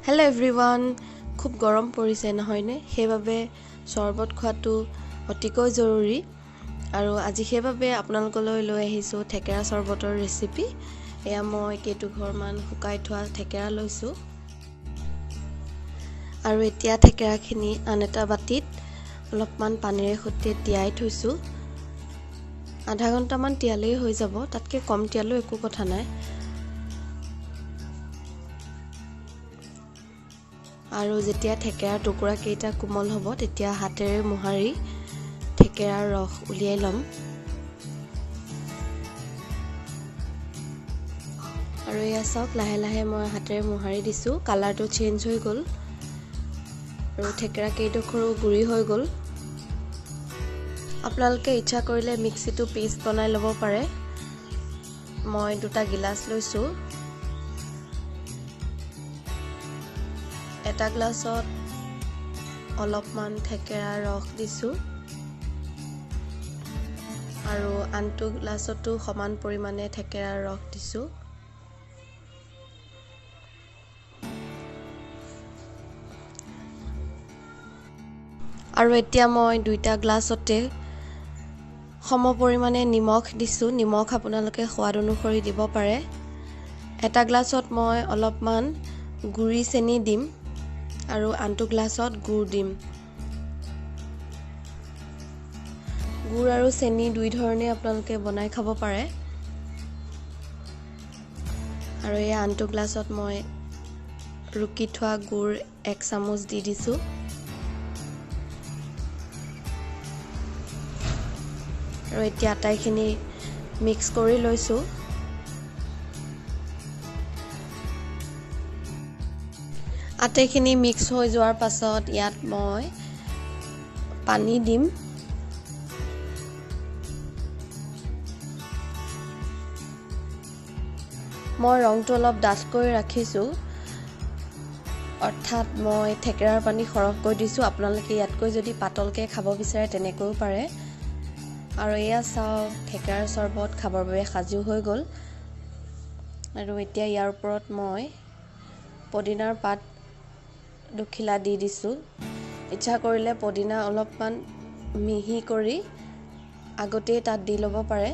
Hello everyone, খুব গৰম পৰিছে নহয়নে সেইভাবে শৰবত খোৱাটো অতিকৈ জৰুৰী আৰু আজি সেইভাবে আপোনালোকলৈ লৈ আহিছো থেকেৰা শৰবতৰ ৰেচিপি এয়া মই কেটু ঘৰমান শুকাই থোৱা থেকেৰা লৈছো আৰু এতিয়া থেকেৰাখিনি আন এটা বাটিত অলপমান পানীৰে সৈতে তিয়াই থৈছো আধা ঘণ্টামান তিয়ালেই হৈ যাব তাতকে কম তিয়ালেও একো কথা নাই আৰু যেতিয়া থেকেৰা টুকুৰা কেইটা কোমল হ'ব তেতিয়া হাতেৰে মোহাৰি থেকেৰাৰ ৰস উলিয়াই লম আৰু এয়া চাওক লাহে লাহে মই হাতেৰে মোহাৰি দিছো কালাৰটো চেঞ্জ হৈ গ'ল আৰু থেকেৰা কেইডোখৰো গুৰি হৈ গ'ল আপোনালোকে ইচ্ছা কৰিলে মিক্সিটো পেষ্ট বনাই ল'ব পাৰে মই দুটা গিলাস লৈছো এটা গ্লাছত অলপমান থেকেৰাৰ ৰস দিছো আৰু আনটো গ্লাছতো সমান পৰিমাণে থেকেৰাৰ ৰস দিছো আৰু এতিয়া মই দুইটা গ্লাছতে সম পৰিমাণে নিমখ দিছো নিমখ আপোনালোকে সোৱাদ অনুসৰি দিব পাৰে এটা গ্লাছত মই অলপমান গুৰি চেনি দিম আৰু আনটো গ্লাছত গুড় দিম গুড় আৰু চেনি দুই ধৰণে আপোনালোকে বনাই খাব পাৰে আৰু এই আনটো গ্লাছত মই ৰুকি থোৱা গুড় 1 চামুচ দি দিছো আৰু এতিয়া আটাইখিনি মিক্স কৰি লৈছো আটাইখিনি মিক্স হৈ যোৱাৰ পাছত ইয়াত মই পানী দিম মই ৰংটো অলপ ডাঠকৈ ৰাখিছো অৰ্থাৎ মই থেকেৰাৰ পানী খৰকৈ দিছো আপোনালোকে ইয়াতকৈ যদি পাতলকে খাব বিচাৰে তেনেকৈও পাৰে আৰু এয়া চাওক থেকেৰাৰ শৰবত খাবৰ বাবে সাজু হৈ গ'ল আৰু এতিয়া ইয়াৰ ওপৰত মই পদিনাৰ পাত দুখিলা দি দিছো ইচ্ছা কৰিলে পদিনা অলপমান মিহি কৰি আগতেই তাত দি ল'ব পাৰে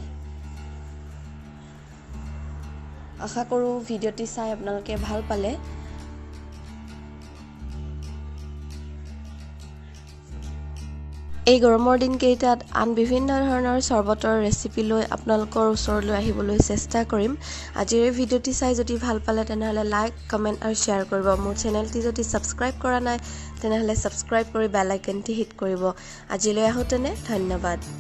আশা কৰো ভিডিঅ'টি চাই আপোনালোকে ভাল পালে এই গৰমৰ দিন কেইটাত আন বিভিন্ন ধৰণৰ শৰবতৰ ৰেচিপি লৈ আপোনালোকৰ ওচৰলৈ আহিবলৈ চেষ্টা কৰিম আজিৰ এই ভিডিঅ'টি চাই যদি ভাল পালে তেনেহলে লাইক কমেন্ট আৰু শেয়াৰ কৰিব মোৰ চেনেলটি যদি সাবস্ক্ৰাইব কৰা নাই তেনেহলে সাবস্ক্ৰাইব কৰি বেল আইকনটি হিট কৰিব আজিলৈ আহোতেনে ধন্যবাদ